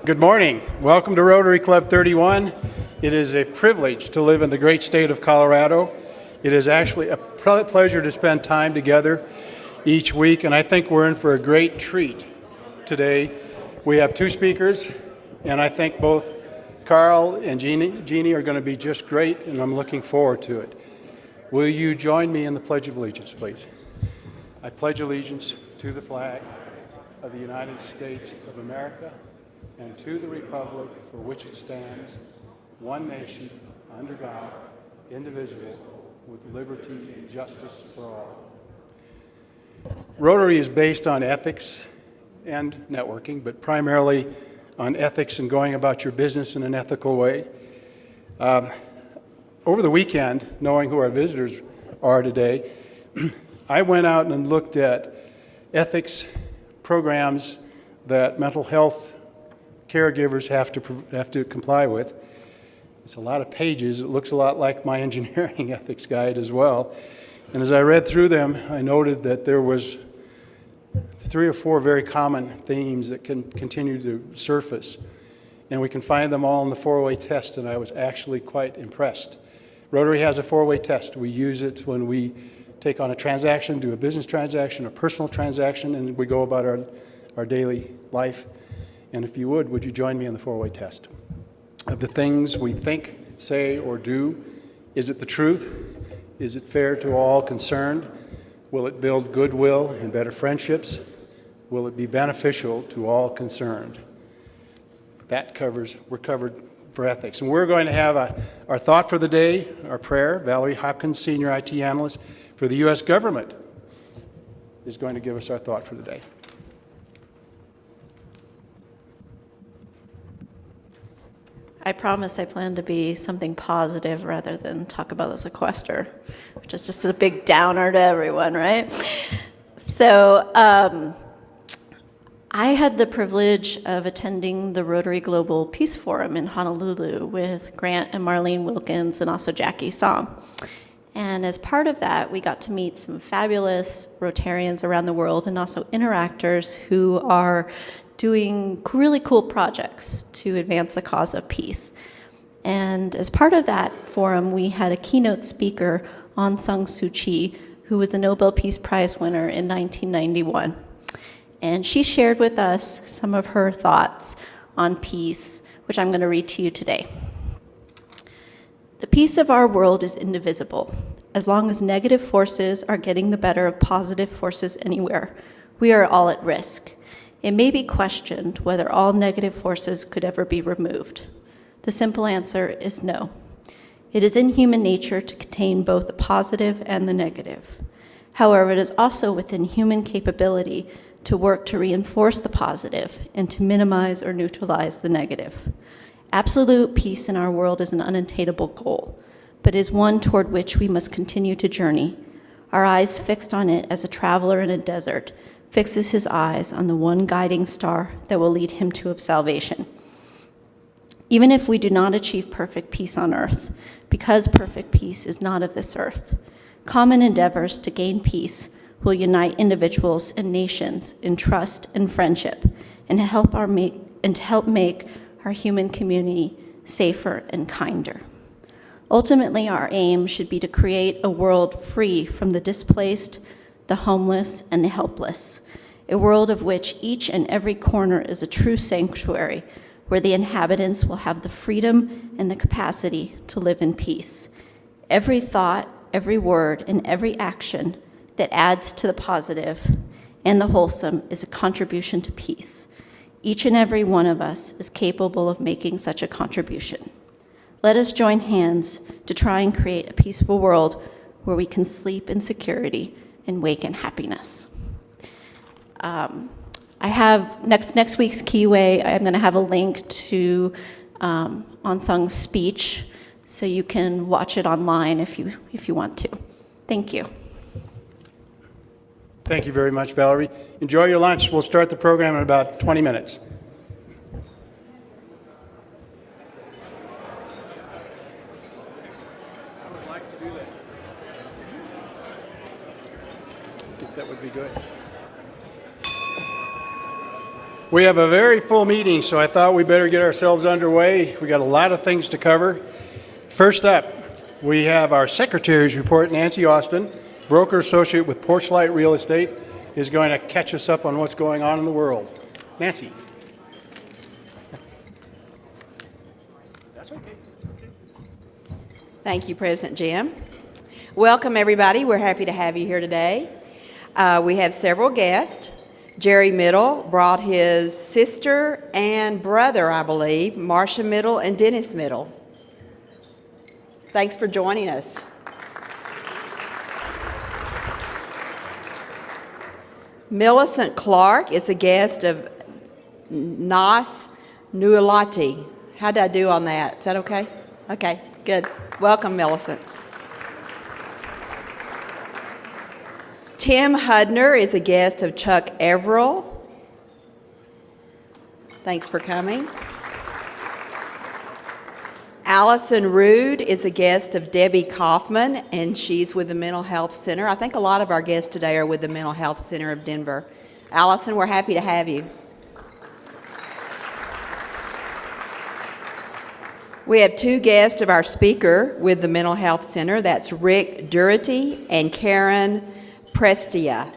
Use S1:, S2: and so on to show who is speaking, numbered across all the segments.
S1: Good morning. Welcome to Rotary Club 31. It is a privilege to live in the great state of Colorado. It is actually a pleasure to spend time together each week, and I think we're in for a great treat today. We have two speakers, and I think both Carl and Jeannie are going to be just great, and I'm looking forward to it. Will you join me in the Pledge of Allegiance, please? I pledge allegiance to the flag of the United States of America and to the republic for which it stands, one nation, under God, indivisible, with liberty and justice for all. Rotary is based on ethics and networking, but primarily on ethics and going about your business in an ethical way. Over the weekend, knowing who our visitors are today, I went out and looked at ethics programs that mental health caregivers have to comply with. It's a lot of pages. It looks a lot like my engineering ethics guide as well. And as I read through them, I noted that there was 3 or 4 very common themes that can continue to surface. And we can find them all in the 4-way test, and I was actually quite impressed. Rotary has a 4-way test. We use it when we take on a transaction, do a business transaction, a personal transaction, and we go about our daily life. And if you would you join me in the 4-way test? Of the things we think, say, or do, is it the truth? Is it fair to all concerned? Will it build goodwill and better friendships? Will it be beneficial to all concerned? We're covered for ethics. And we're going to have our thought for the day, our prayer. Valerie Hopkins, Senior IT Analyst for the U.S. government, is going to give us our thought for the day.
S2: I promise I plan to be something positive rather than talk about the sequester, which is just a big downer to everyone, right? So I had the privilege of attending the Rotary Global Peace Forum in Honolulu with Grant and Marlene Wilkins and also Jackie Song. And as part of that, we got to meet some fabulous Rotarians around the world and also interactors who are doing really cool projects to advance the cause of peace. And as part of that forum, we had a keynote speaker, Aung San Suu Kyi, who was a Nobel Peace Prize winner in 1991. And she shared with us some of her thoughts on peace, which I'm going to read to you today. The peace of our world is indivisible. As long as negative forces are getting the better of positive forces anywhere, we are all at risk. It may be questioned whether all negative forces could ever be removed. The simple answer is no. It is in human nature to contain both the positive and the negative. However, it is also within human capability to work to reinforce the positive and to minimize or neutralize the negative. Absolute peace in our world is an unattainable goal, but is one toward which we must continue to journey, our eyes fixed on it as a traveler in a desert fixes his eyes on the one guiding star that will lead him to salvation. Even if we do not achieve perfect peace on earth, because perfect peace is not of this earth, common endeavors to gain peace will unite individuals and nations in trust and friendship, and to help make our human community safer and kinder. Ultimately, our aim should be to create a world free from the displaced, the homeless, and the helpless, a world of which each and every corner is a true sanctuary, where the inhabitants will have the freedom and the capacity to live in peace. Every thought, every word, and every action that adds to the positive and the wholesome is a contribution to peace. Each and every one of us is capable of making such a contribution. Let us join hands to try and create a peaceful world where we can sleep in security and wake in happiness. I have next week's Keyway, I'm going to have a link to Aung San's speech, so you can watch it online if you want to. Thank you.
S1: Thank you very much, Valerie. Enjoy your lunch. We'll start the program in about 20 minutes. I would like to do that. I think that would be good. We have a very full meeting, so I thought we better get ourselves underway. We got a lot of things to cover. First up, we have our secretary's report. Nancy Austin, broker associate with Porchlight Real Estate, is going to catch us up on what's going on in the world. Nancy. That's okay.
S3: Thank you, President Jim. Welcome, everybody. We're happy to have you here today. We have several guests. Jerry Middle brought his sister and brother, I believe, Marcia Middle and Dennis Middle. Thanks for joining us. Millicent Clark is a guest of Nas Nualati. How did I do on that? Is that okay? Okay, good. Welcome, Millicent. Tim Hudner is a guest of Chuck Everill. Thanks for coming. Allison Rude is a guest of Debbie Kaufman, and she's with the Mental Health Center. I think a lot of our guests today are with the Mental Health Center of Denver. Allison, we're happy to have you. We have two guests of our speaker with the Mental Health Center. That's Rick Durity and Karen Prestia.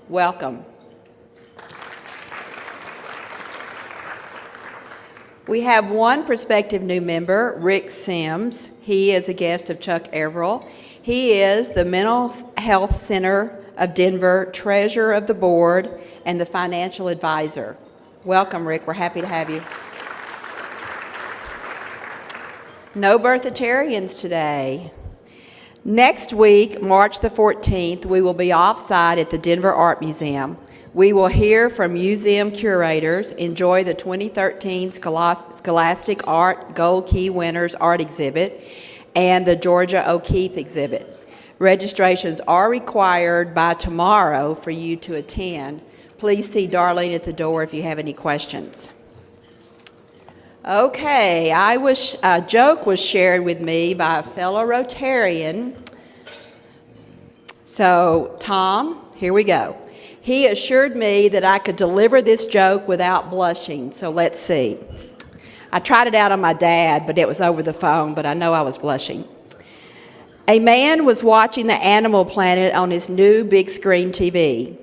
S3: Welcome. We have one prospective new member, Rick Sims. He is a guest of Chuck Everill. He is the Mental Health Center of Denver treasurer of the board and the financial advisor. Welcome, Rick. We're happy to have you. No Berthatarians today. Next week, March the 14th, we will be off-site at the Denver Art Museum. We will hear from museum curators, enjoy the 2013 Scholastic Art Gold Key Winners Art Exhibit, and the Georgia O'Keeffe exhibit. Registrations are required by tomorrow for you to attend. Please see Darlene at the door if you have any questions. Okay, a joke was shared with me by a fellow Rotarian. So, Tom, here we go. He assured me that I could deliver this joke without blushing, so let's see. I tried it out on my dad, but it was over the phone, but I know I was blushing. A man was watching the Animal Planet on his new big screen TV.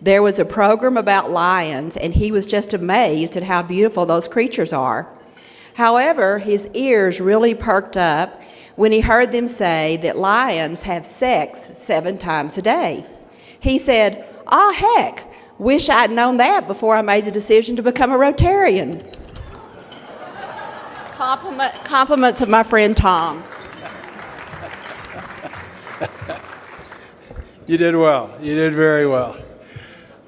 S3: There was a program about lions, and he was just amazed at how beautiful those creatures are. However, his ears really perked up when he heard them say that lions have sex 7 times a day. He said, "Ah, heck, wish I'd known that before I made the decision to become a Rotarian." Compliments of my friend Tom.
S1: You did well. You did very well.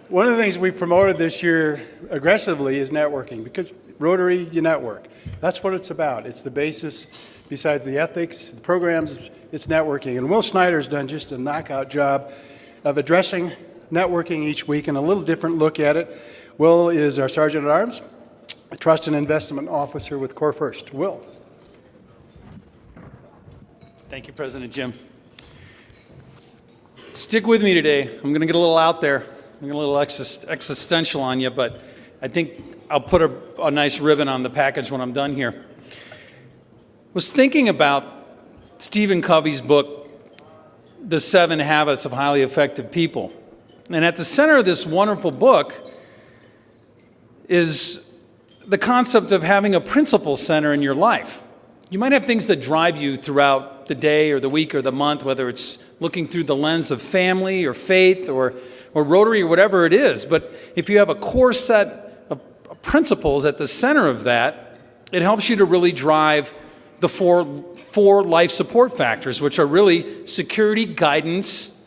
S1: One of the things we promoted this year aggressively is networking, because Rotary, you network. That's what it's about. It's the basis, besides the ethics, the programs, it's networking. And Will Snyder's done just a knockout job of addressing networking each week and a little different look at it. Will is our Sergeant at Arms, a Trust and Investment Officer with Core First. Will.
S4: Thank you, President Jim. Stick with me today. I'm going to get a little out there. I'm going to get a little existential on you, but I think I'll put a nice ribbon on the package when I'm done here. Was thinking about Stephen Covey's book, The 7 Habits of Highly Effective People. And at the center of this wonderful book is the concept of having a principle center in your life. You might have things that drive you throughout the day or the week or the month, whether it's looking through the lens of family or faith or Rotary or whatever it is. But if you have a core set of principles at the center of that, it helps you to really drive the four life support factors, which are really security, guidance,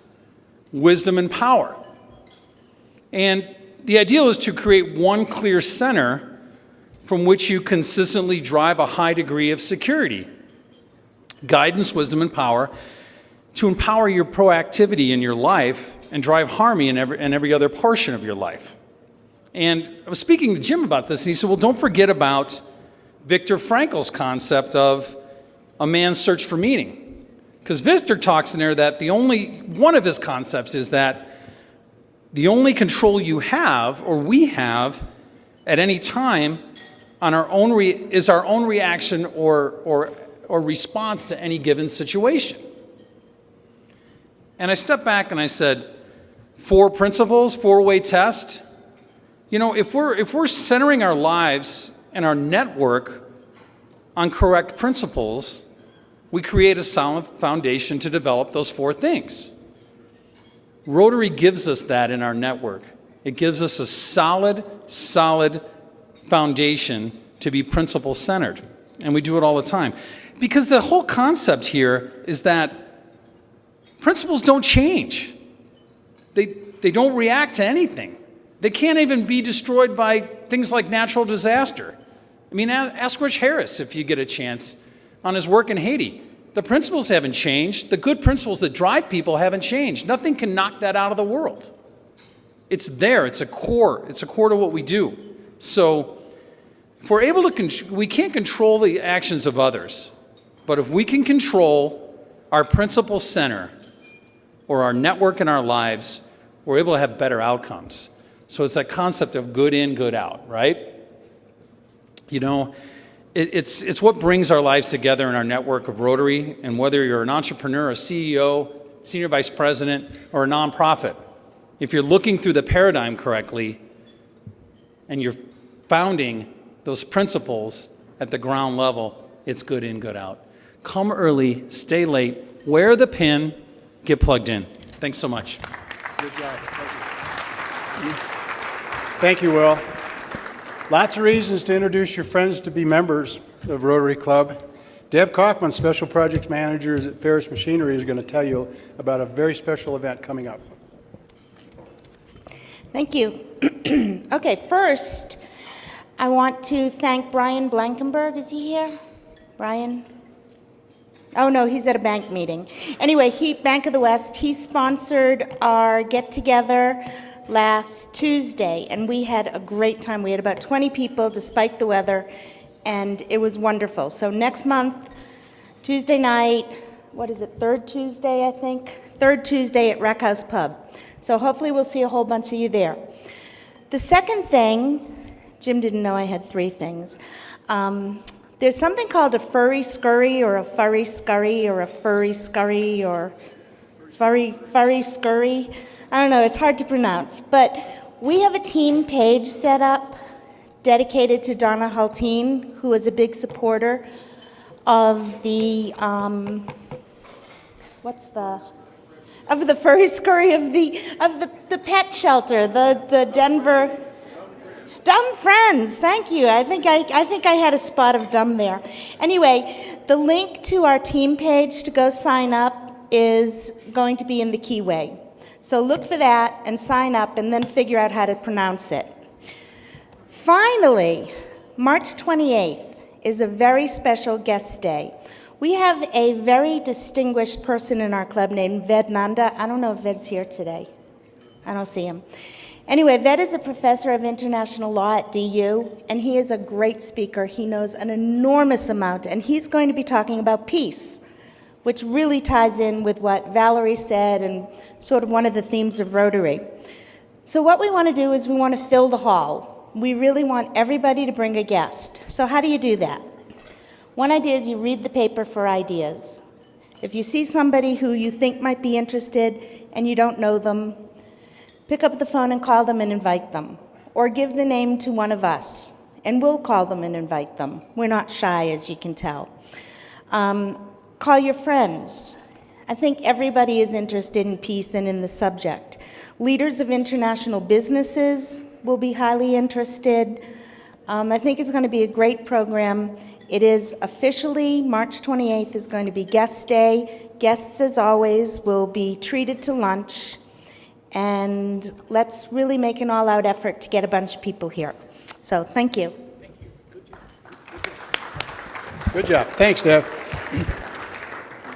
S4: wisdom, and power. And the ideal is to create one clear center from which you consistently drive a high degree of security, guidance, wisdom, and power to empower your proactivity in your life and drive harmony in every other portion of your life. And I was speaking to Jim about this, and he said, well, don't forget about Viktor Frankl's concept of a man's search for meaning. Because Viktor talks in there that one of his concepts is that the only control you have, or we have, at any time on our own is our own reaction or response to any given situation. And I stepped back and I said, 4 principles, 4-way test. You know, if we're centering our lives and our network on correct principles, we create a solid foundation to develop those 4 things. Rotary gives us that in our network. It gives us a solid foundation to be principle-centered. And we do it all the time. Because the whole concept here is that principles don't change. They don't react to anything. They can't even be destroyed by things like natural disaster. I mean, ask Rich Harris if you get a chance on his work in Haiti. The principles haven't changed. The good principles that drive people haven't changed. Nothing can knock that out of the world. It's there. It's a core. It's a core to what we do. So if we're able to, we can't control the actions of others, but if we can control our principle center or our network in our lives, we're able to have better outcomes. So it's that concept of good in, good out, right? You know, it's what brings our lives together in our network of Rotary, and whether you're an entrepreneur, a CEO, senior vice president, or a nonprofit, if you're looking through the paradigm correctly and you're founding those principles at the ground level, it's good in, good out. Come early, stay late, wear the pin, get plugged in. Thanks so much.
S1: Good job. Thank you, Will. Lots of reasons to introduce your friends to be members of Rotary Club. Deb Kaufman, Special Projects Manager at Ferris Machinery, is going to tell you about a very special event coming up.
S5: Thank you. Okay, first, I want to thank Brian Blankenberg. Is he here? Brian? Oh, no, he's at a bank meeting. Anyway, Bank of the West, he sponsored our get-together last Tuesday, and we had a great time. We had about 20 people, despite the weather, and it was wonderful. So next month, Tuesday night, what is it, third Tuesday, I think? Third Tuesday at Rec House Pub. So hopefully we'll see a whole bunch of you there. The second thing, Jim didn't know I had 3 things. There's something called a furry scurry or a furry scurry or a furry scurry or furry scurry. I don't know, it's hard to pronounce. But we have a team page set up dedicated to Donna Hultine, who is a big supporter of the, of the furry scurry of the pet shelter, the Denver. Dumb Friends, thank you. I think I had a spot of dumb there. Anyway, the link to our team page to go sign up is going to be in the keyway. So look for that and sign up and then figure out how to pronounce it. Finally, March 28th is a very special guest day. We have a very distinguished person in our club named Ved Nanda. I don't know if Ved's here today. I don't see him. Anyway, Ved is a professor of international law at DU, and he is a great speaker. He knows an enormous amount, and he's going to be talking about peace, which really ties in with what Valerie said and sort of one of the themes of Rotary. So what we want to do is we want to fill the hall. We really want everybody to bring a guest. So how do you do that? One idea is you read the paper for ideas. If you see somebody who you think might be interested and you don't know them, pick up the phone and call them and invite them. Or give the name to one of us, and we'll call them and invite them. We're not shy, as you can tell. Call your friends. I think everybody is interested in peace and in the subject. Leaders of international businesses will be highly interested. I think it's going to be a great program. It is officially, March 28th is going to be guest day. Guests, as always, will be treated to lunch. And let's really make an all-out effort to get a bunch of people here. So, thank you.
S1: Good job. Thanks, Deb.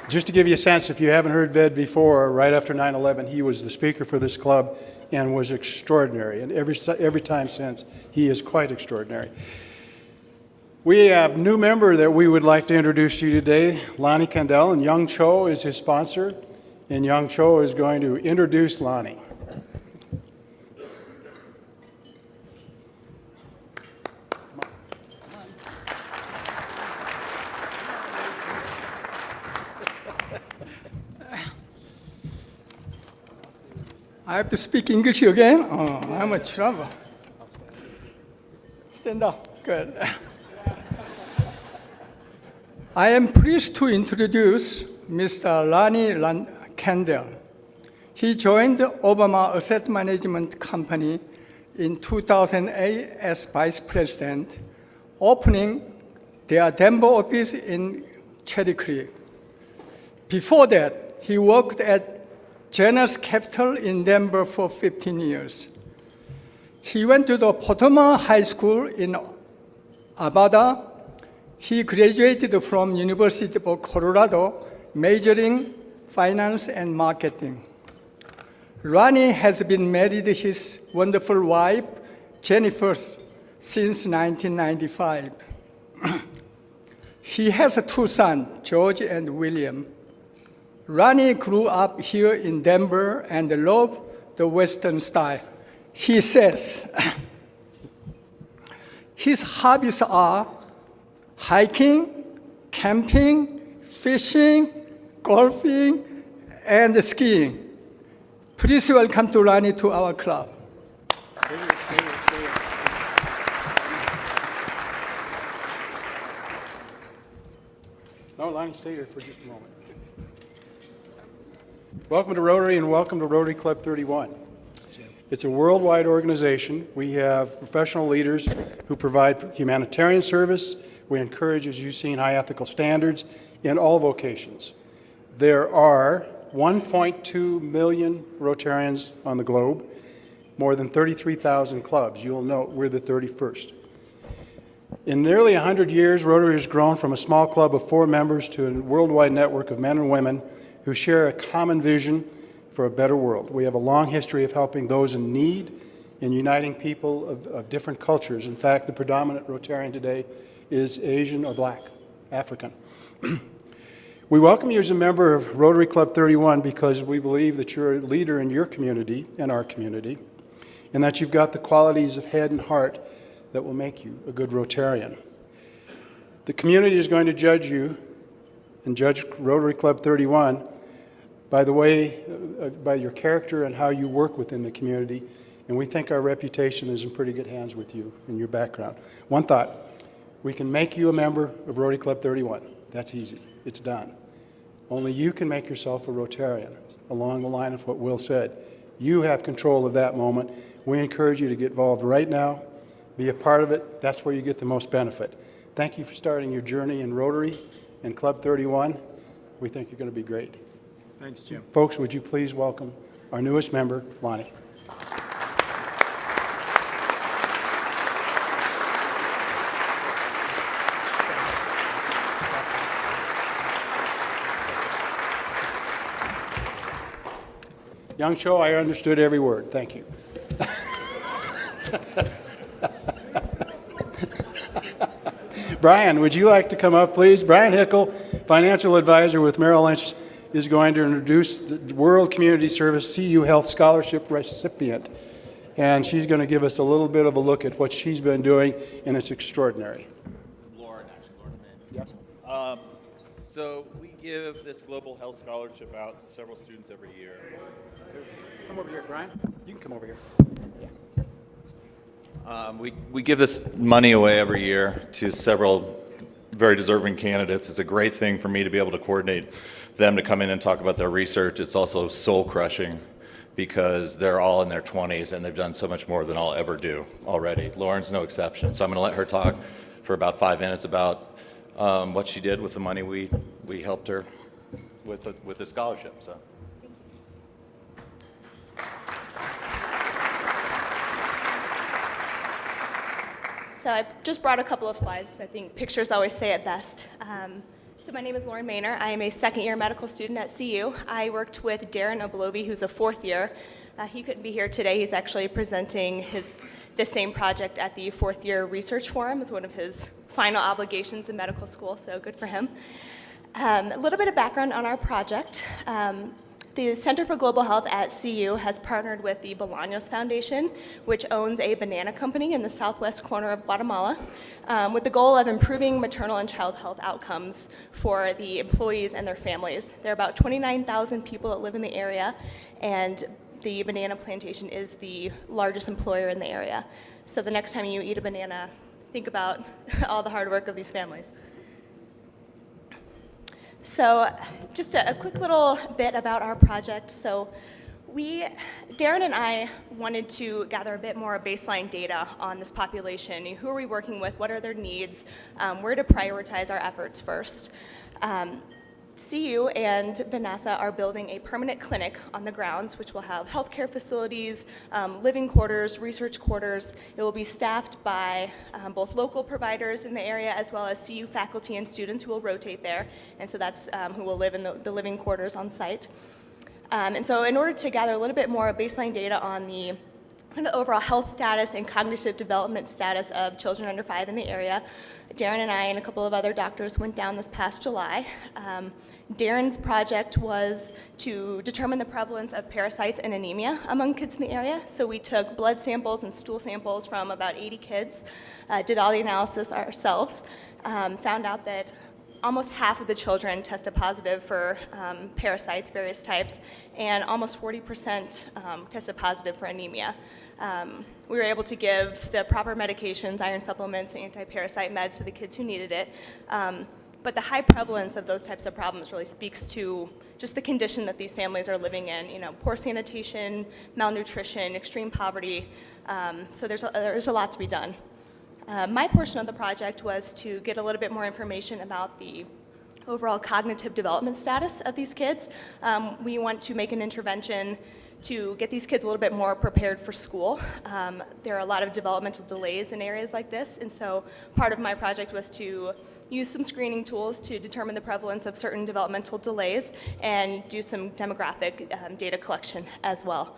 S1: Just to give you a sense, if you haven't heard Ved before, right after 9/11, he was the speaker for this club and was extraordinary. And every time since, he is quite extraordinary. We have a new member that we would like to introduce to you today, Lonnie Kandel, and Young Cho is his sponsor. And Young Cho is going to introduce Lonnie.
S6: I have to speak English again? I'm a trouble. Stand up. Good. I am pleased to introduce Mr. Lonnie Kendall. He joined the Obama Asset Management Company in 2008 as vice president, opening their Denver office in Cherry Creek. Before that, he worked at Janus Capital in Denver for 15 years. He went to the Potomac High School in Arvada. He graduated from University of Colorado, majoring finance and marketing. Ronnie has been married to his wonderful wife, Jennifer, since 1995. He has two sons, George and William. Ronnie grew up here in Denver and loved the Western style. He says his hobbies are hiking, camping, fishing, golfing, and skiing. Please welcome to Ronnie to our club.
S1: No, Lonnie, stay here for just a moment. Welcome to Rotary and welcome to Rotary Club 31. It's a worldwide organization. We have professional leaders who provide humanitarian service. We encourage, as you've seen, high ethical standards in all vocations. There are 1.2 million Rotarians on the globe, more than 33,000 clubs. You'll note we're the 31st. In nearly 100 years, Rotary has grown from a small club of 4 members to a worldwide network of men and women who share a common vision for a better world. We have a long history of helping those in need and uniting people of different cultures. In fact, the predominant Rotarian today is Asian or Black, African. We welcome you as a member of Rotary Club 31 because we believe that you're a leader in your community and our community, and that you've got the qualities of head and heart that will make you a good Rotarian. The community is going to judge you and judge Rotary Club 31 by the way, by your character and how you work within the community, and we think our reputation is in pretty good hands with you and your background. One thought, we can make you a member of Rotary Club 31. That's easy. It's done. Only you can make yourself a Rotarian, along the line of what Will said. You have control of that moment. We encourage you to get involved right now, be a part of it. That's where you get the most benefit. Thank you for starting your journey in Rotary and Club 31. We think you're going to be great.
S6: Thanks, Jim.
S1: Folks, would you please welcome our newest member, Lonnie. Young show, I understood every word. Thank you. Brian, would you like to come up, please? Brian Hickel, financial advisor with Merrill Lynch, is going to introduce the World Community Service CU Health Scholarship recipient. And she's going to give us a little bit of a look at what she's been doing, and it's extraordinary.
S7: This is Lauren, actually. Lauren Mann.
S1: Yes.
S7: So we give this Global Health Scholarship out to several students every year.
S1: Come over here, Brian. You can come over here.
S7: We give this money away every year to several very deserving candidates. It's a great thing for me to be able to coordinate them to come in and talk about their research. It's also soul-crushing because they're all in their 20s and they've done so much more than I'll ever do already. Lauren's no exception. So I'm going to let her talk for about 5 minutes about what she did with the money we helped her with the scholarship.
S8: So I just brought a couple of slides because I think pictures always say it best. So my name is Lauren Maynor. I am a second-year medical student at CU. I worked with Darren Oblobi, who's a fourth year. He couldn't be here today. He's actually presenting the same project at the fourth-year research forum as one of his final obligations in medical school, so good for him. A little bit of background on our project. The Center for Global Health at CU has partnered with the Bolaños Foundation, which owns a banana company in the southwest corner of Guatemala, with the goal of improving maternal and child health outcomes for the employees and their families. There are about 29,000 people that live in the area, and the banana plantation is the largest employer in the area. So the next time you eat a banana, think about all the hard work of these families. So just a quick little bit about our project. So Darren and I wanted to gather a bit more baseline data on this population. Who are we working with? What are their needs? Where to prioritize our efforts first? CU and Vanessa are building a permanent clinic on the grounds, which will have healthcare facilities, living quarters, research quarters. It will be staffed by both local providers in the area as well as CU faculty and students who will rotate there. And so that's who will live in the living quarters on site. And so in order to gather a little bit more baseline data on the kind of overall health status and cognitive development status of children under 5 in the area, Darren and I and a couple of other doctors went down this past July. Darren's project was to determine the prevalence of parasites and anemia among kids in the area. So we took blood samples and stool samples from about 80 kids, did all the analysis ourselves, found out that almost half of the children tested positive for parasites, various types, and almost 40% tested positive for anemia. We were able to give the proper medications, iron supplements, anti-parasite meds to the kids who needed it. But the high prevalence of those types of problems really speaks to just the condition that these families are living in, poor sanitation, malnutrition, extreme poverty. So there's a lot to be done. My portion of the project was to get a little bit more information about the overall cognitive development status of these kids. We want to make an intervention to get these kids a little bit more prepared for school. There are a lot of developmental delays in areas like this, and so part of my project was to use some screening tools to determine the prevalence of certain developmental delays and do some demographic data collection as well.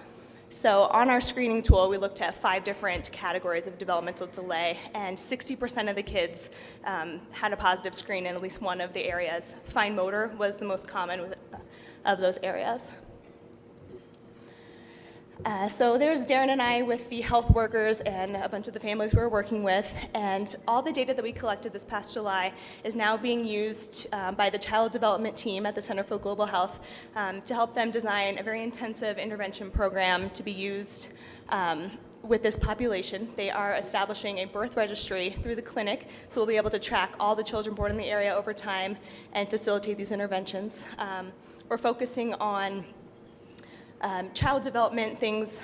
S8: So on our screening tool, we looked at 5 different categories of developmental delay, and 60% of the kids had a positive screen in at least one of the areas. Fine motor was the most common of those areas. So there's Darren and I with the health workers and a bunch of the families we were working with, and all the data that we collected this past July is now being used by the child development team at the Center for Global Health to help them design a very intensive intervention program to be used with this population. They are establishing a birth registry through the clinic, so we'll be able to track all the children born in the area over time and facilitate these interventions. We're focusing on child development things,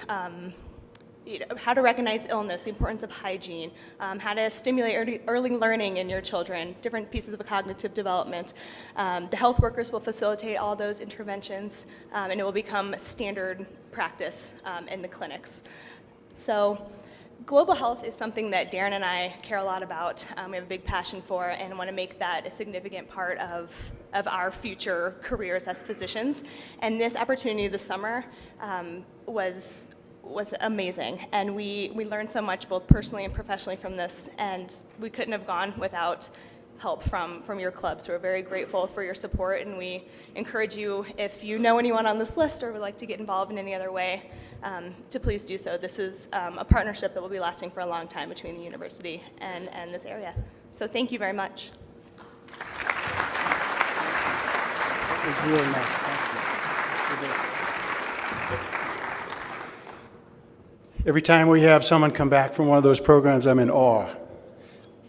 S8: how to recognize illness, the importance of hygiene, how to stimulate early learning in your children, different pieces of cognitive development. The health workers will facilitate all those interventions, and it will become standard practice in the clinics. So global health is something that Darren and I care a lot about. We have a big passion for and want to make that a significant part of our future careers as physicians. And this opportunity this summer was amazing. And we learned so much both personally and professionally from this, and we couldn't have gone without help from your club. So we're very grateful for your support, and we encourage you, if you know anyone on this list or would like to get involved in any other way, to please do so. This is a partnership that will be lasting for a long time between the university and this area. So thank you very much.
S1: That was really nice. Thank you. Every time we have someone come back from one of those programs, I'm in awe.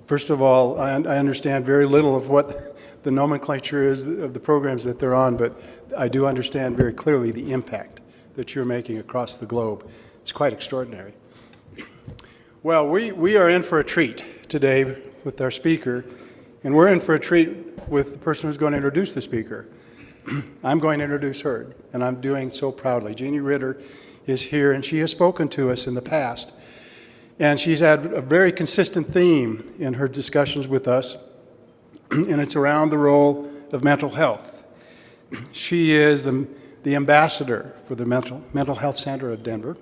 S1: First of all, I understand very little of what the nomenclature is of the programs that they're on, but I do understand very clearly the impact that you're making across the globe. It's quite extraordinary. Well, we are in for a treat today with our speaker, and we're in for a treat with the person who's going to introduce the speaker. I'm going to introduce her, and I'm doing so proudly. Jeannie Ritter is here, and she has spoken to us in the past. And she's had a very consistent theme in her discussions with us, and it's around the role of mental health. She is the ambassador for the Mental Health Center of Denver,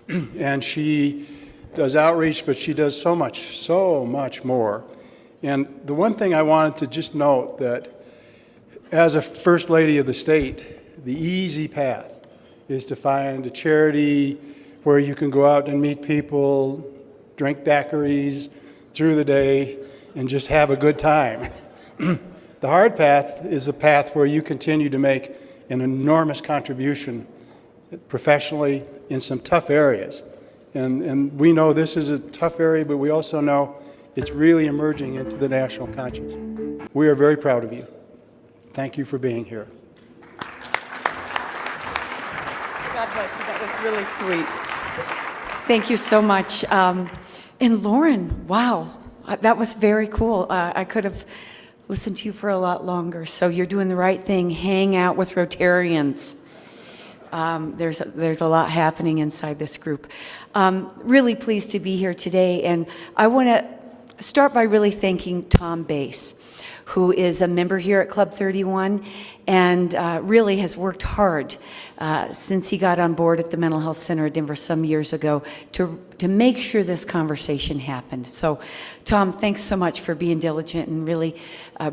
S1: and she does outreach, but she does so much more. And the one thing I wanted to just note that as a First Lady of the state, the easy path is to find a charity where you can go out and meet people, drink daiquiris through the day, and just have a good time. The hard path is a path where you continue to make an enormous contribution professionally in some tough areas. And we know this is a tough area, but we also know it's really emerging into the national conscience. We are very proud of you. Thank you for being here.
S9: God bless you. That was really sweet. Thank you so much. And Lauren, wow, that was very cool. I could have listened to you for a lot longer. So you're doing the right thing. Hang out with Rotarians. There's a lot happening inside this group. Really pleased to be here today, and I want to start by really thanking Tom Bass, who is a member here at Club 31 and really has worked hard since he got on board at the Mental Health Center of Denver some years ago to make sure this conversation happened. So, Tom, thanks so much for being diligent and really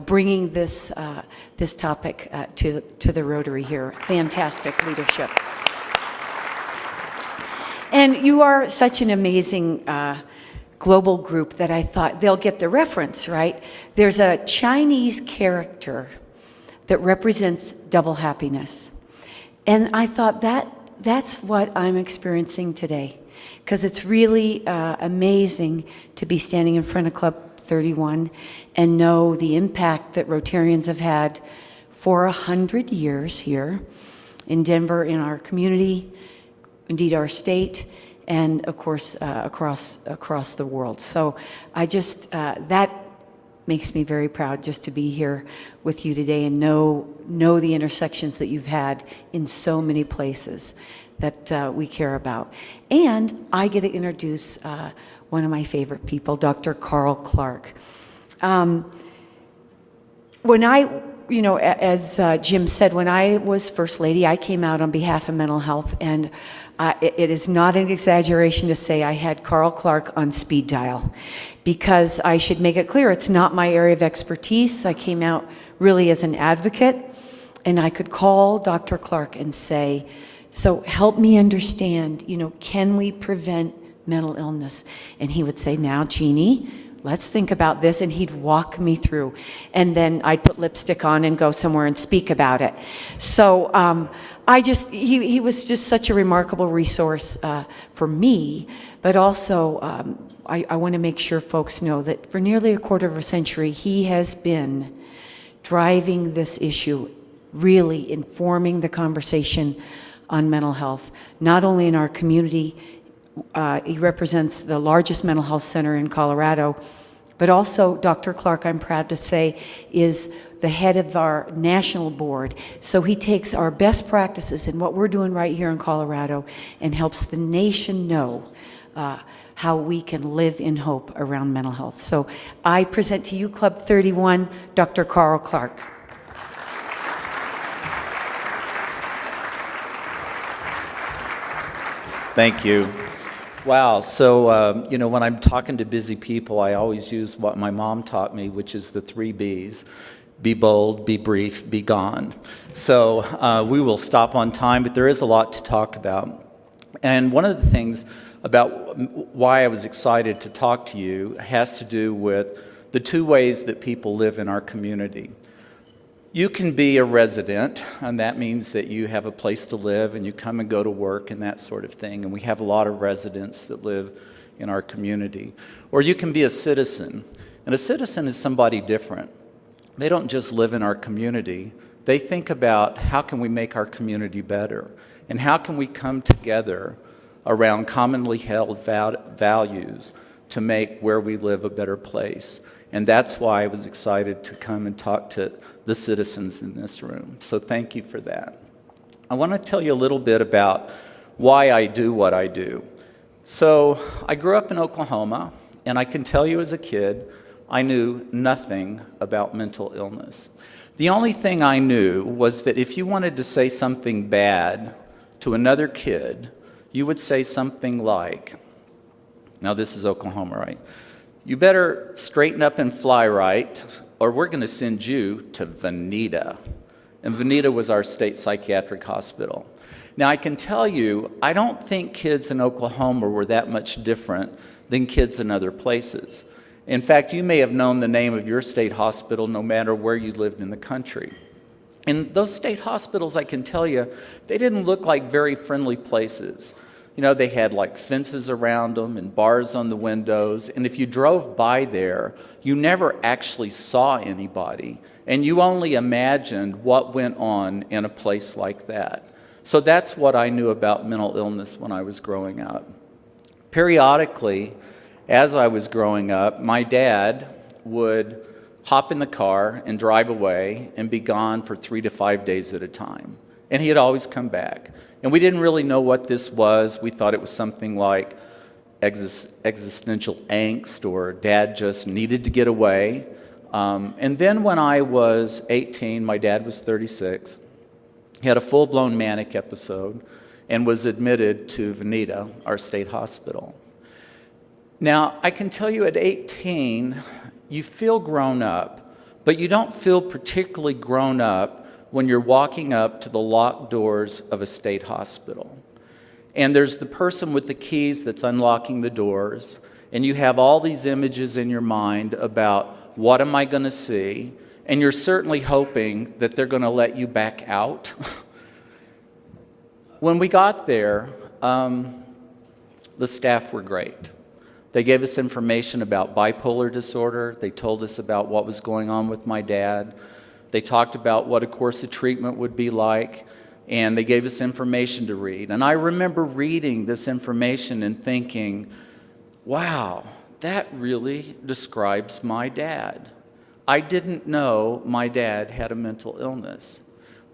S9: bringing this topic to the Rotary here. Fantastic leadership. And you are such an amazing global group that I thought they'll get the reference, right? There's a Chinese character that represents double happiness. And I thought that's what I'm experiencing today, because it's really amazing to be standing in front of Club 31 and know the impact that Rotarians have had for 100 years here in Denver, in our community, indeed our state, and of course across the world. So I just that makes me very proud just to be here with you today and know the intersections that you've had in so many places that we care about. And I get to introduce one of my favorite people, Dr. Carl Clark. When I, as Jim said, when I was First Lady, I came out on behalf of mental health, and it is not an exaggeration to say I had Carl Clark on speed dial, because I should make it clear, it's not my area of expertise. I came out really as an advocate, and I could call Dr. Clark and say, so help me understand, can we prevent mental illness? And he would say, now, Jeannie, let's think about this, and he'd walk me through. And then I'd put lipstick on and go somewhere and speak about it. So he was just such a remarkable resource for me, but also I want to make sure folks know that for nearly a quarter of a century, he has been driving this issue, really informing the conversation on mental health, not only in our community. He represents the largest mental health center in Colorado, but also Dr. Clark, I'm proud to say, is the head of our national board. So he takes our best practices and what we're doing right here in Colorado and helps the nation know how we can live in hope around mental health. So I present to you Club 31, Dr. Carl Clark.
S10: Thank you. Wow. So, when I'm talking to busy people, I always use what my mom taught me, which is the 3 B's. Be bold, be brief, be gone. So we will stop on time, but there is a lot to talk about. And one of the things about why I was excited to talk to you has to do with the 2 ways that people live in our community. You can be a resident, and that means that you have a place to live and you come and go to work and that sort of thing. And we have a lot of residents that live in our community. Or you can be a citizen. And a citizen is somebody different. They don't just live in our community. They think about how can we make our community better and how can we come together around commonly held values to make where we live a better place. And that's why I was excited to come and talk to the citizens in this room. So thank you for that. I want to tell you a little bit about why I do what I do. So I grew up in Oklahoma, and I can tell you as a kid, I knew nothing about mental illness. The only thing I knew was that if you wanted to say something bad to another kid, you would say something like, now this is Oklahoma, right? You better straighten up and fly right, or we're going to send you to Veneta. And Veneta was our state psychiatric hospital. Now, I can tell you, I don't think kids in Oklahoma were that much different than kids in other places. In fact, you may have known the name of your state hospital no matter where you lived in the country. And those state hospitals, I can tell you, they didn't look like very friendly places. You know, they had like fences around them and bars on the windows. And if you drove by there, you never actually saw anybody. And you only imagined what went on in a place like that. So that's what I knew about mental illness when I was growing up. Periodically, as I was growing up, my dad would hop in the car and drive away and be gone for 3 to 5 days at a time. And he'd always come back. And we didn't really know what this was. We thought it was something like existential angst, or dad just needed to get away. And then when I was 18, my dad was 36. He had a full-blown manic episode and was admitted to Veneta, our state hospital. Now, I can tell you at 18, you feel grown up, but you don't feel particularly grown up when you're walking up to the locked doors of a state hospital. And there's the person with the keys that's unlocking the doors, and you have all these images in your mind about what am I going to see, and you're certainly hoping that they're going to let you back out. When we got there, the staff were great. They gave us information about bipolar disorder. They told us about what was going on with my dad. They talked about what a course of treatment would be like, and they gave us information to read. And I remember reading this information and thinking, wow, that really describes my dad. I didn't know my dad had a mental illness.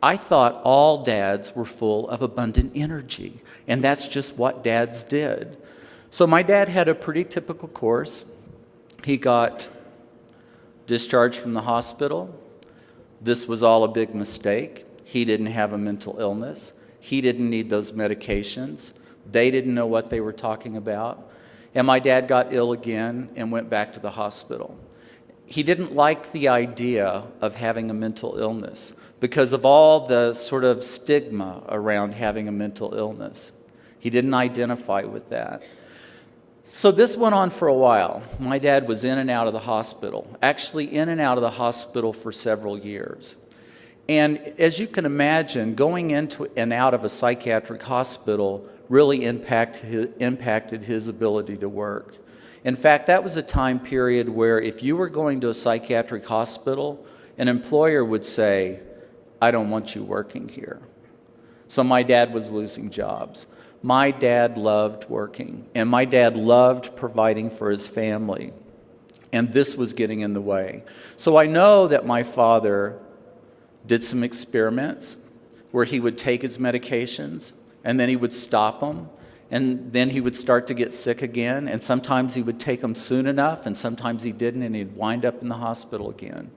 S10: I thought all dads were full of abundant energy, and that's just what dads did. So my dad had a pretty typical course. He got discharged from the hospital. This was all a big mistake. He didn't have a mental illness. He didn't need those medications. They didn't know what they were talking about. And my dad got ill again and went back to the hospital. He didn't like the idea of having a mental illness because of all the sort of stigma around having a mental illness. He didn't identify with that. So this went on for a while. My dad was in and out of the hospital, actually in and out of the hospital for several years. And as you can imagine, going into and out of a psychiatric hospital really impacted his ability to work. In fact, that was a time period where if you were going to a psychiatric hospital, an employer would say, I don't want you working here. So my dad was losing jobs. My dad loved working, and my dad loved providing for his family, and this was getting in the way. So I know that my father did some experiments where he would take his medications, and then he would stop them, and then he would start to get sick again, and sometimes he would take them soon enough, and sometimes he didn't, and he'd wind up in the hospital again.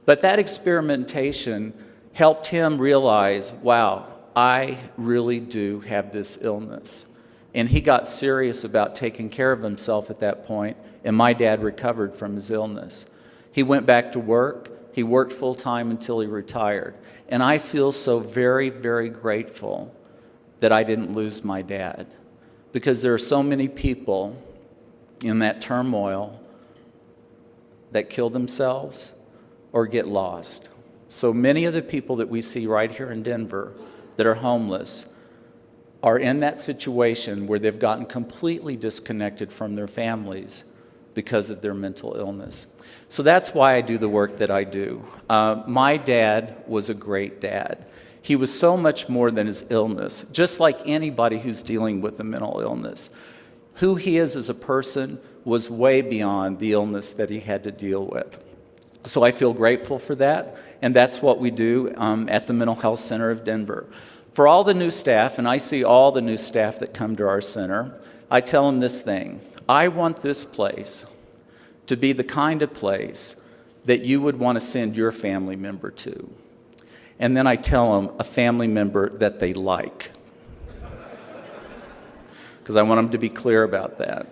S10: But that experimentation helped him realize, wow, I really do have this illness. And he got serious about taking care of himself at that point, and my dad recovered from his illness. He went back to work. He worked full time until he retired. And I feel so very, very grateful that I didn't lose my dad, because there are so many people in that turmoil that kill themselves or get lost. So many of the people that we see right here in Denver that are homeless are in that situation where they've gotten completely disconnected from their families because of their mental illness. So that's why I do the work that I do. My dad was a great dad. He was so much more than his illness, just like anybody who's dealing with a mental illness. Who he is as a person was way beyond the illness that he had to deal with. So I feel grateful for that, and that's what we do at the Mental Health Center of Denver. For all the new staff, and I see all the new staff that come to our center, I tell them this thing: I want this place to be the kind of place that you would want to send your family member to. And then I tell them a family member that they like, because I want them to be clear about that.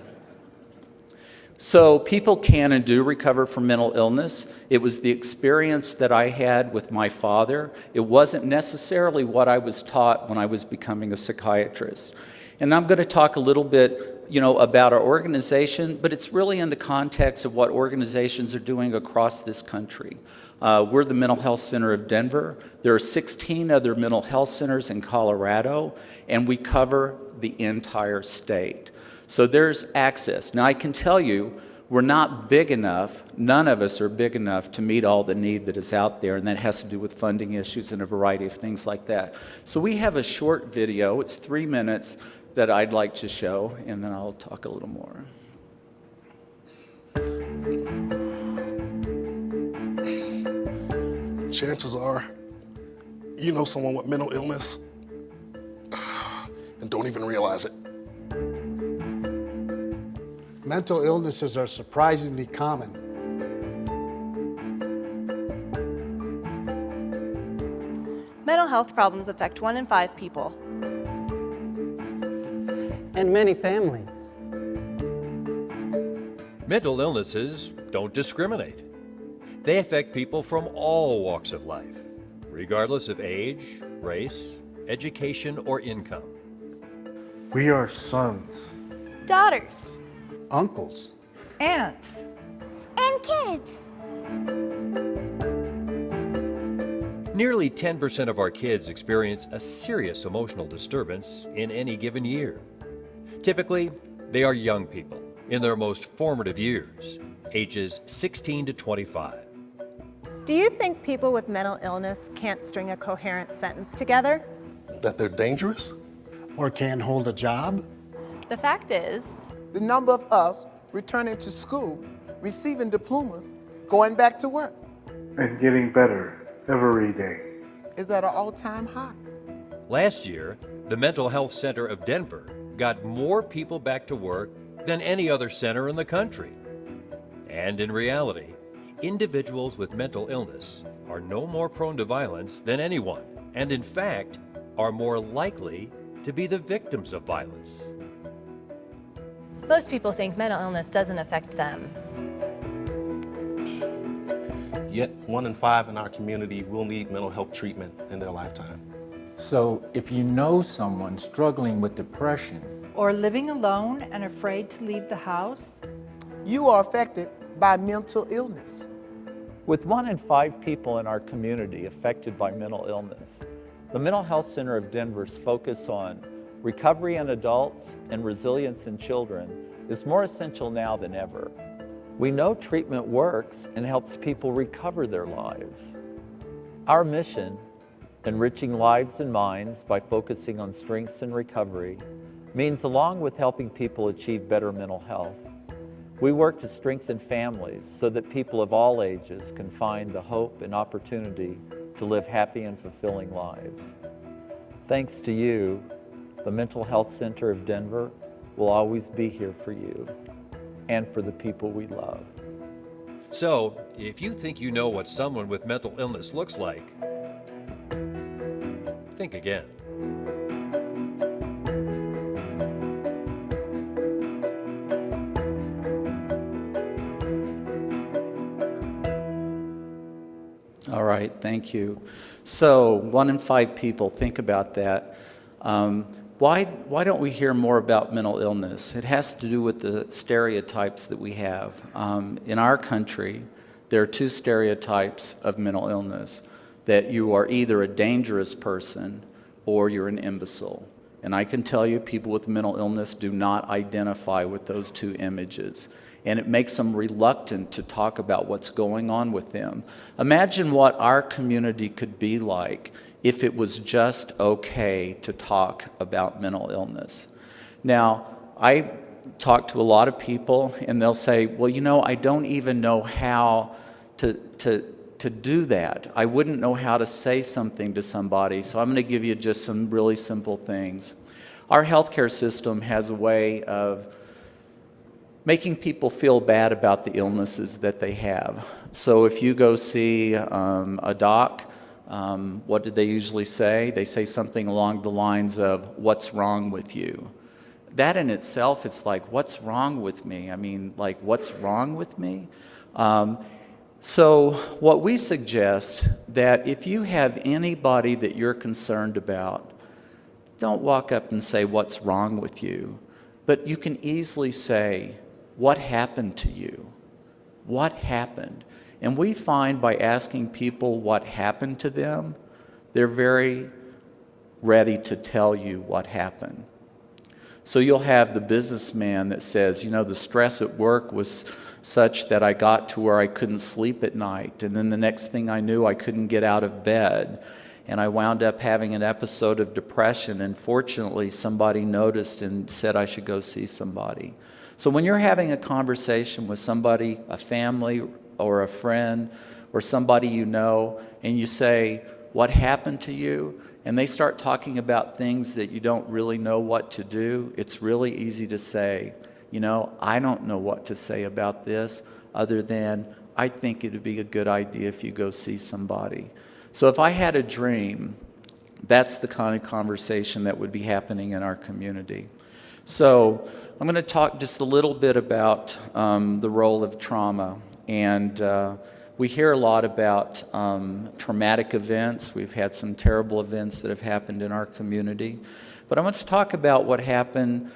S10: So people can and do recover from mental illness. It was the experience that I had with my father. It wasn't necessarily what I was taught when I was becoming a psychiatrist. And I'm going to talk a little bit, about our organization, but it's really in the context of what organizations are doing across this country. We're the Mental Health Center of Denver. There are 16 other mental health centers in Colorado, and we cover the entire state. So there's access. Now, I can tell you, we're not big enough, none of us are big enough to meet all the need that is out there, and that has to do with funding issues and a variety of things like that. So we have a short video, it's 3 minutes, that I'd like to show, and then I'll talk a little more.
S11: Chances are, you know someone with mental illness and don't even realize it.
S12: Mental illnesses are surprisingly common.
S13: Mental health problems affect 1 in 5 people.
S14: And many families.
S15: Mental illnesses don't discriminate. They affect people from all walks of life, regardless of age, race, education, or income.
S16: We are sons,
S13: Daughters.
S12: Uncles.
S13: Aunts. And kids.
S15: Nearly 10% of our kids experience a serious emotional disturbance in any given year. Typically, they are young people in their most formative years, ages 16 to 25.
S17: Do you think people with mental illness can't string a coherent sentence together?
S11: That they're dangerous?
S12: Or can't hold a job?
S18: The fact is,
S19: the number of us returning to school, receiving diplomas, going back to work,
S16: and getting better every day,
S19: is at an all-time high.
S15: Last year, the Mental Health Center of Denver got more people back to work than any other center in the country. And in reality, individuals with mental illness are no more prone to violence than anyone, and in fact, are more likely to be the victims of violence.
S18: most people think mental illness doesn't affect them.
S11: Yet 1 in 5 in our community will need mental health treatment in their lifetime.
S20: So if you know someone struggling with depression,
S21: or living alone and afraid to leave the house,
S19: you are affected by mental illness.
S10: With 1 in 5 people in our community affected by mental illness, the Mental Health Center of Denver's focus on recovery in adults and resilience in children is more essential now than ever. We know treatment works and helps people recover their lives. Our mission, enriching lives and minds by focusing on strengths and recovery, means along with helping people achieve better mental health, we work to strengthen families so that people of all ages can find the hope and opportunity to live happy and fulfilling lives. Thanks to you, the Mental Health Center of Denver will always be here for you and for the people we love.
S15: So, if you think you know what someone with mental illness looks like, think again.
S10: All right, thank you. So 1 in 5 people, think about that. Why don't we hear more about mental illness? It has to do with the stereotypes that we have. In our country, there are 2 stereotypes of mental illness, that you are either a dangerous person or you're an imbecile. And I can tell you people with mental illness do not identify with those 2 images. And it makes them reluctant to talk about what's going on with them. Imagine what our community could be like if it was just okay to talk about mental illness. Now, I talk to a lot of people and they'll say, well, you know, I don't even know how to do that. I wouldn't know how to say something to somebody, so I'm going to give you just some really simple things. Our healthcare system has a way of making people feel bad about the illnesses that they have. So if you go see a doc, what did they usually say? They say something along the lines of, what's wrong with you? That in itself, it's like, what's wrong with me? I mean, like, what's wrong with me? So what we suggest that if you have anybody that you're concerned about, don't walk up and say, what's wrong with you? But you can easily say, what happened to you? What happened? And we find by asking people what happened to them, they're very ready to tell you what happened. So you'll have the businessman that says, the stress at work was such that I got to where I couldn't sleep at night. And then the next thing I knew, I couldn't get out of bed. And I wound up having an episode of depression. And fortunately, somebody noticed and said I should go see somebody. So when you're having a conversation with somebody, a family or a friend or somebody you know, and you say, what happened to you? And they start talking about things that you don't really know what to do, it's really easy to say, I don't know what to say about this other than I think it would be a good idea if you go see somebody. So if I had a dream, that's the kind of conversation that would be happening in our community. So I'm going to talk just a little bit about the role of trauma. And we hear a lot about traumatic events. We've had some terrible events that have happened in our community. But I want to talk about what happens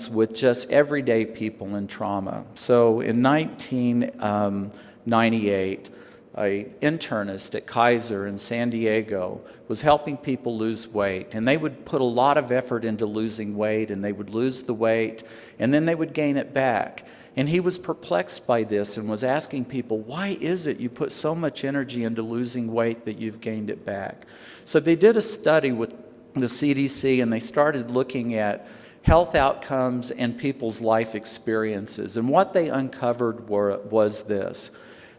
S10: with just everyday people in trauma. So in 1998, an internist at Kaiser in San Diego was helping people lose weight. And they would put a lot of effort into losing weight, and they would lose the weight, and then they would gain it back. And he was perplexed by this and was asking people, why is it you put so much energy into losing weight that you've gained it back? So they did a study with the CDC, and they started looking at health outcomes and people's life experiences. And what they uncovered was this,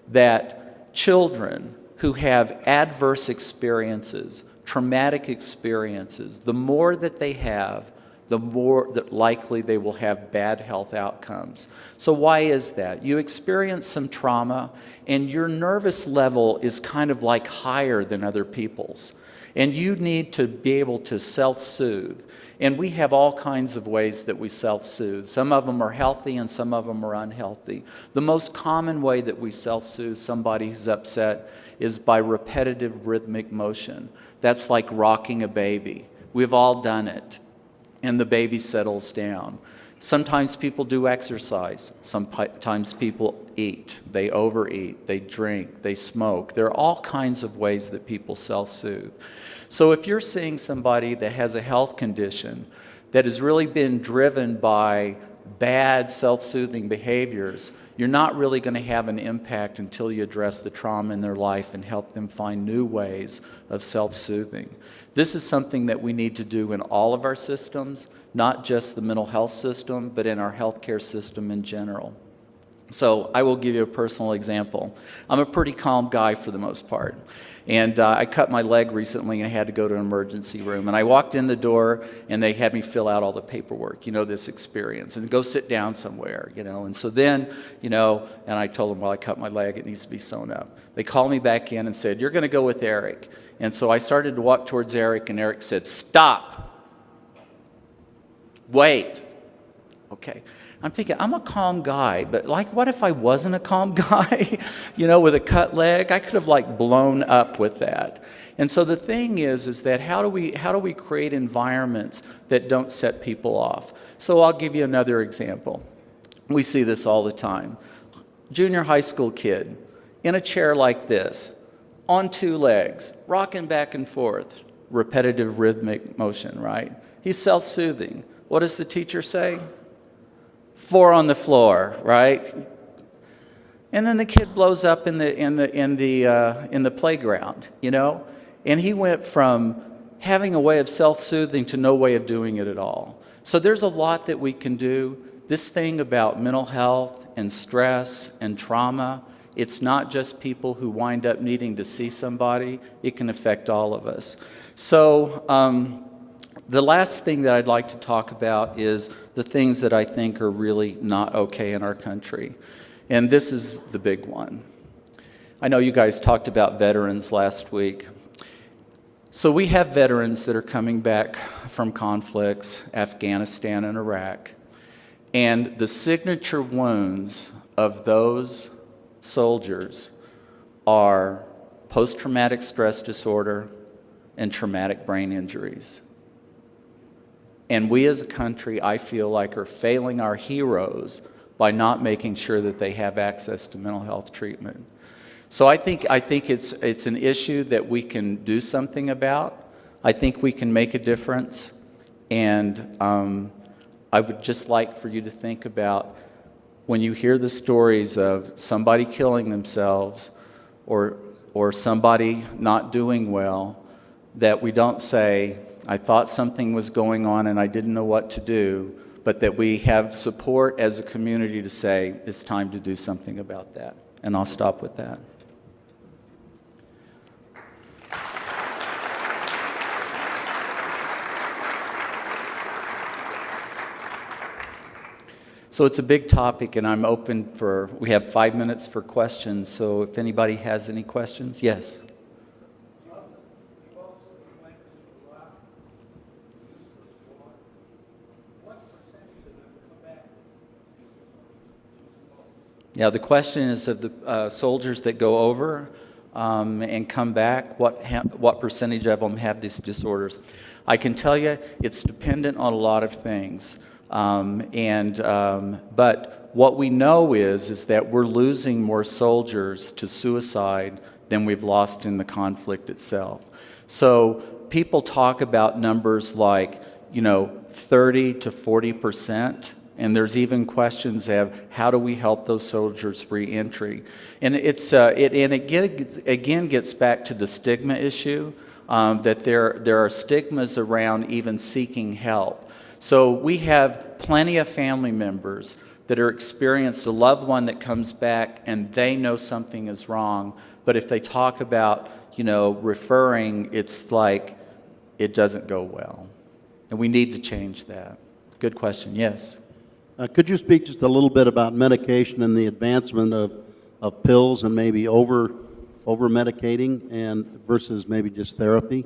S10: that children who have adverse experiences, traumatic experiences, the more that they have, the more that likely they will have bad health outcomes. So why is that? You experience some trauma, and your nervous level is kind of like higher than other people's. And you need to be able to self-soothe. And we have all kinds of ways that we self-soothe. Some of them are healthy and some of them are unhealthy. The most common way that we self-soothe somebody who's upset is by repetitive rhythmic motion. That's like rocking a baby. We've all done it. And the baby settles down. Sometimes people do exercise. Sometimes people eat. They overeat. They drink. They smoke. There are all kinds of ways that people self-soothe. So if you're seeing somebody that has a health condition that has really been driven by bad self-soothing behaviors, you're not really going to have an impact until you address the trauma in their life and help them find new ways of self-soothing. This is something that we need to do in all of our systems, not just the mental health system, but in our healthcare system in general. So I will give you a personal example. I'm a pretty calm guy for the most part. And I cut my leg recently and I had to go to an emergency room. And I walked in the door and they had me fill out all the paperwork, this experience, and go sit down somewhere, And so then, and I told them, well, I cut my leg, it needs to be sewn up. They called me back in and said, you're going to go with Eric. And so I started to walk towards Eric, and Eric said, stop. Wait. Okay. I'm thinking, I'm a calm guy, but what if I wasn't a calm guy, with a cut leg? I could have blown up with that. And so the thing is that how do we create environments that don't set people off? So I'll give you another example. We see this all the time. Junior high school kid in a chair like this, on two legs, rocking back and forth, repetitive rhythmic motion, right? He's self-soothing. What does the teacher say? 4 on the floor, right? And then the kid blows up in the playground, And he went from having a way of self-soothing to no way of doing it at all. So there's a lot that we can do. This thing about mental health and stress and trauma, it's not just people who wind up needing to see somebody. It can affect all of us. So the last thing that I'd like to talk about is the things that I think are really not okay in our country. And this is the big one. I know you guys talked about veterans last week. So we have veterans that are coming back from conflicts, Afghanistan and Iraq. And the signature wounds of those soldiers are post-traumatic stress disorder and traumatic brain injuries. And we as a country, I feel like, are failing our heroes by not making sure that they have access to mental health treatment. So I think it's an issue that we can do something about. I think we can make a difference. And I would just like for you to think about when you hear the stories of somebody killing themselves or somebody not doing well, that we don't say, I thought something was going on and I didn't know what to do, but that we have support as a community to say, it's time to do something about that. And I'll stop with that. So it's a big topic, and I'm open for, we have 5 minutes for questions, so if anybody has any questions, yes? Yeah, the question is of the soldiers that go over and come back, what percentage of them have these disorders? I can tell you it's dependent on a lot of things. But what we know is that we're losing more soldiers to suicide than we've lost in the conflict itself. So people talk about numbers like, 30 to 40%, and there's even questions of how do we help those soldiers re-entry. And it again gets back to the stigma issue, that there are stigmas around even seeking help. So we have plenty of family members that are experienced a loved one that comes back and they know something is wrong, but if they talk about, referring, it's like it doesn't go well. And we need to change that. Good question, yes.
S2: Could you speak just a little bit about medication and the advancement of pills and maybe over-medicating and versus maybe just therapy?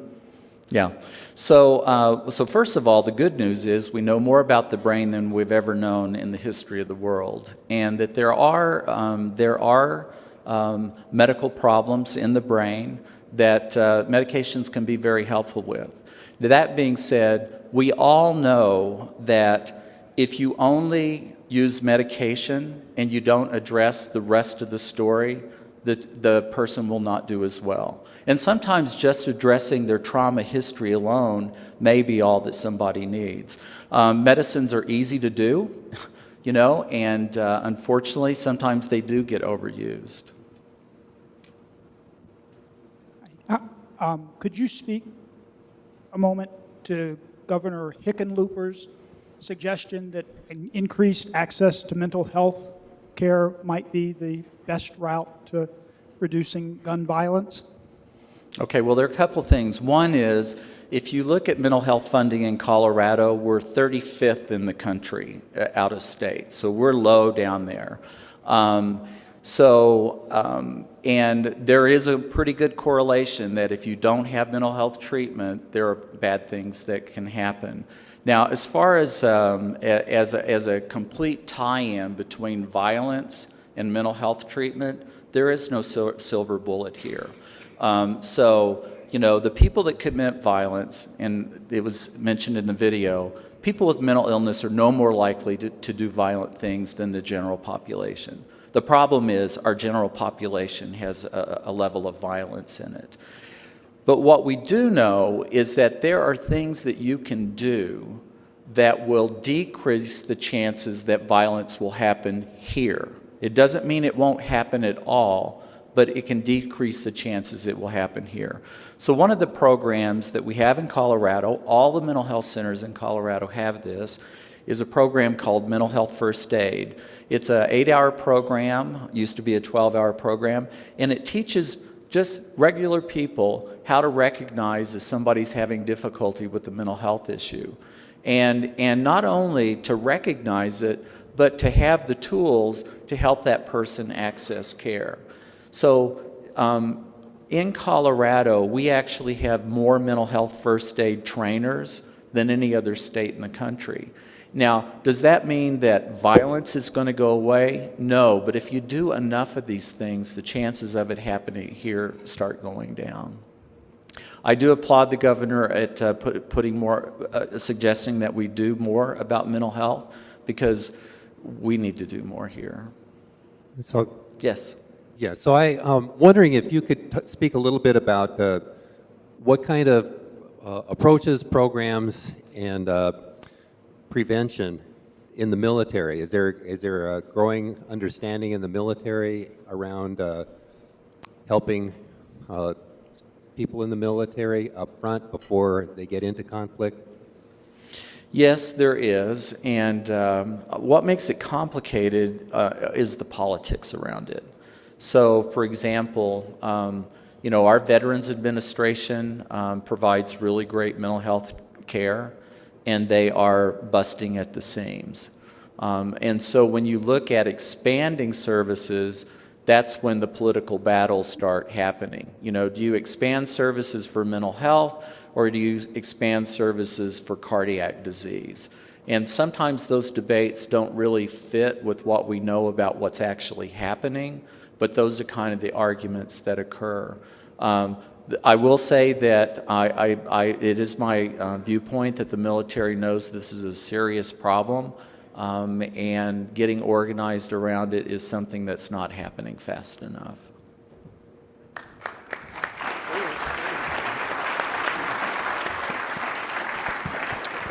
S10: Yeah. So first of all, the good news is we know more about the brain than we've ever known in the history of the world, and that there are medical problems in the brain that medications can be very helpful with. That being said, we all know that if you only use medication and you don't address the rest of the story, the person will not do as well. And sometimes just addressing their trauma history alone may be all that somebody needs. Medicines are easy to do, and unfortunately sometimes they do get overused.
S22: Could you speak a moment to Governor Hickenlooper's suggestion that an increased access to mental health care might be the best route to reducing gun violence?
S10: Okay, well, there are a couple things. One is, if you look at mental health funding in Colorado, we're 35th in the country out of state, so we're low down there. And there is a pretty good correlation that if you don't have mental health treatment, there are bad things that can happen. Now, as far as a complete tie-in between violence and mental health treatment, there is no silver bullet here. The people that commit violence, and it was mentioned in the video, people with mental illness are no more likely to do violent things than the general population. The problem is our general population has a level of violence in it. But what we do know is that there are things that you can do that will decrease the chances that violence will happen here. It doesn't mean it won't happen at all, but it can decrease the chances it will happen here. So one of the programs that we have in Colorado, all the mental health centers in Colorado have this, is a program called Mental Health First Aid. It's an 8-hour program, used to be a 12-hour program, and it teaches just regular people how to recognize if somebody's having difficulty with the mental health issue. And not only to recognize it, but to have the tools to help that person access care. So in Colorado, we actually have more mental health first aid trainers than any other state in the country. Now, does that mean that violence is going to go away? No, but if you do enough of these things, the chances of it happening here start going down. I do applaud the governor at suggesting that we do more about mental health, because we need to do more here.
S3: So,
S10: Yes.
S3: yeah, so I'm wondering if you could speak a little bit about what kind of approaches, programs, and prevention in the military. Is there a growing understanding in the military around helping people in the military up front before they get into conflict?
S10: Yes, there is, and what makes it complicated is the politics around it. So, for example, our Veterans Administration provides really great mental health care, and they are busting at the seams. And so when you look at expanding services, that's when the political battles start happening. Do you expand services for mental health, or do you expand services for cardiac disease? And sometimes those debates don't really fit with what we know about what's actually happening, but those are kind of the arguments that occur. I will say that it is my viewpoint that the military knows this is a serious problem, and getting organized around it is something that's not happening fast enough.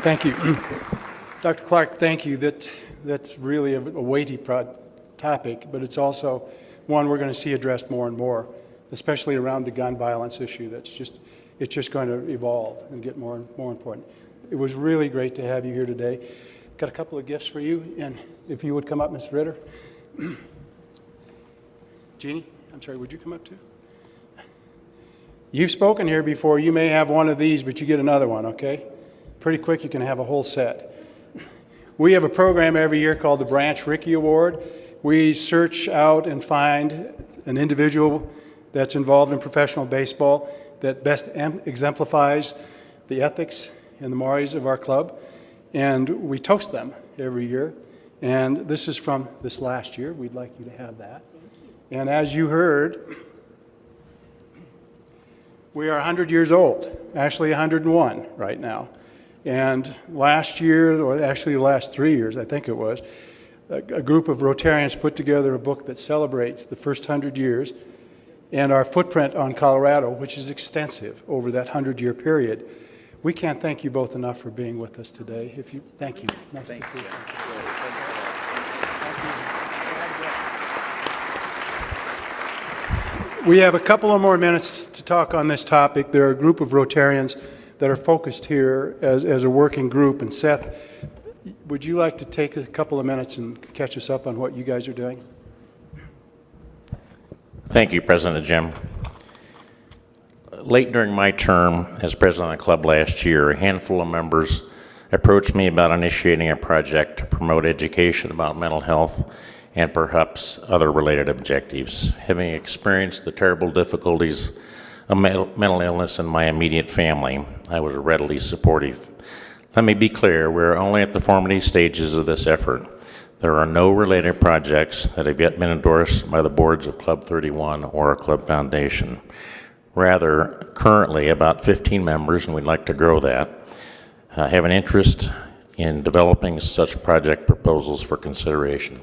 S1: Thank you. Dr. Clark, thank you. That's really a weighty topic, but it's also one we're going to see addressed more and more, especially around the gun violence issue. It's just going to evolve and get more and more important. It was really great to have you here today. Got a couple of gifts for you, and if you would come up, Ms. Ritter. Jeannie, I'm sorry, would you come up too? You've spoken here before. You may have one of these, but you get another one, okay? Pretty quick, you can have a whole set. We have a program every year called the Branch Rickey Award. We search out and find an individual that's involved in professional baseball that best exemplifies the ethics and the mores of our club, and we toast them every year. And this is from this last year. We'd like you to have that. And as you heard, we are 100 years old, actually 101 right now. And last year, or actually the last 3 years, I think it was, a group of Rotarians put together a book that celebrates the first 100 years and our footprint on Colorado, which is extensive over that 100-year period. We can't thank you both enough for being with us today. Thank you. Nice to see you. We have a couple of more minutes to talk on this topic. There are a group of Rotarians that are focused here as a working group. And Seth, would you like to take a couple of minutes and catch us up on what you guys are doing?
S4: Thank you, President Jim. Late during my term as president of the club last year, a handful of members approached me about initiating a project to promote education about mental health and perhaps other related objectives. Having experienced the terrible difficulties of mental illness in my immediate family, I was readily supportive. Let me be clear, we're only at the formative stages of this effort. There are no related projects that have yet been endorsed by the boards of Club 31 or our club foundation. Rather, currently about 15 members, and we'd like to grow that, have an interest in developing such project proposals for consideration.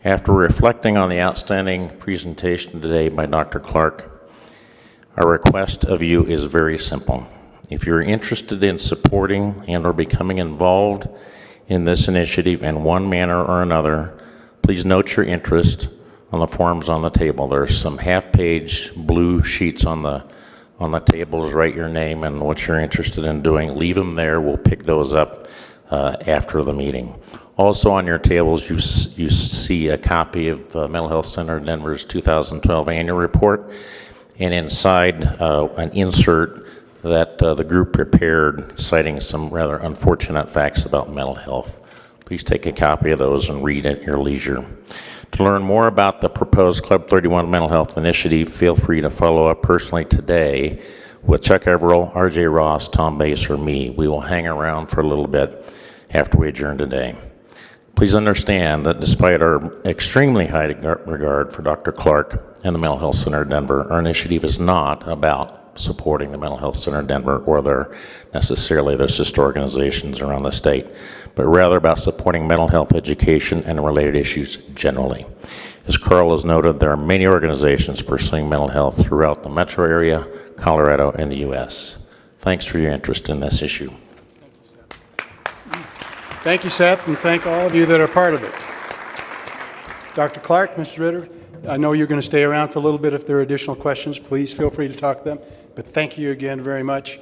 S4: After reflecting on the outstanding presentation today by Dr. Clark, our request of you is very simple. If you're interested in supporting and or becoming involved in this initiative in one manner or another, please note your interest on the forms on the table. There's some half-page blue sheets on the tables. Write your name and what you're interested in doing. Leave them there. We'll pick those up after the meeting. Also on your tables, you see a copy of Mental Health Center of Denver's 2012 annual report, and inside an insert that the group prepared citing some rather unfortunate facts about mental health. Please take a copy of those and read at your leisure. To learn more about the proposed Club 31 Mental Health Initiative, feel free to follow up personally today with Chuck Everill, RJ Ross, Tom Bass, or me. We will hang around for a little bit after we adjourn today. Please understand that despite our extremely high regard for Dr. Clark and the Mental Health Center of Denver, our initiative is not about supporting the Mental Health Center of Denver or their sister organizations around the state, but rather about supporting mental health education and related issues generally. As Carl has noted, there are many organizations pursuing mental health throughout the metro area, Colorado, and the U.S. Thanks for your interest in this issue.
S1: Thank you, Seth, and thank all of you that are part of it. Dr. Clark, Ms. Ritter, I know you're going to stay around for a little bit. If there are additional questions, please feel free to talk to them. But thank you again very much.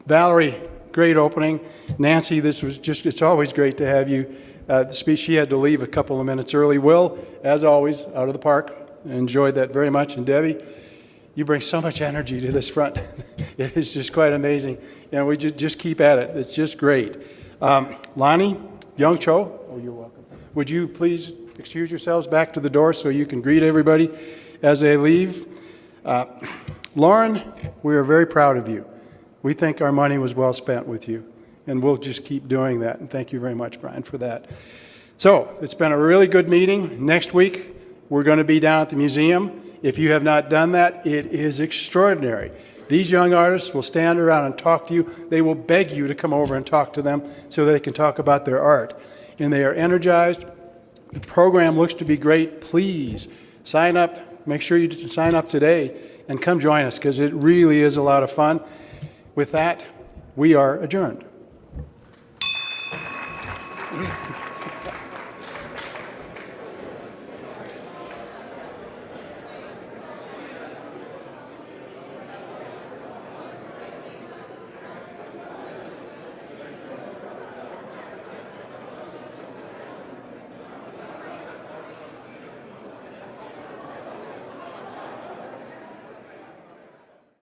S1: Valerie, great opening. Nancy, it's always great to have you speak. She had to leave a couple of minutes early. Will, as always, out of the park. Enjoyed that very much. And Debbie, you bring so much energy to this front. It is just quite amazing. And we just keep at it. It's just great. Lonnie, Young Cho, oh, you're welcome. Would you please excuse yourselves back to the door so you can greet everybody as they leave? Lauren, we are very proud of you. We think our money was well spent with you, and we'll just keep doing that. And thank you very much, Brian, for that. So it's been a really good meeting. Next week, we're going to be down at the museum. If you have not done that, it is extraordinary. These young artists will stand around and talk to you. They will beg you to come over and talk to them so they can talk about their art. And they are energized. The program looks to be great. Please sign up. Make sure you sign up today and come join us because it really is a lot of fun. With that, we are adjourned.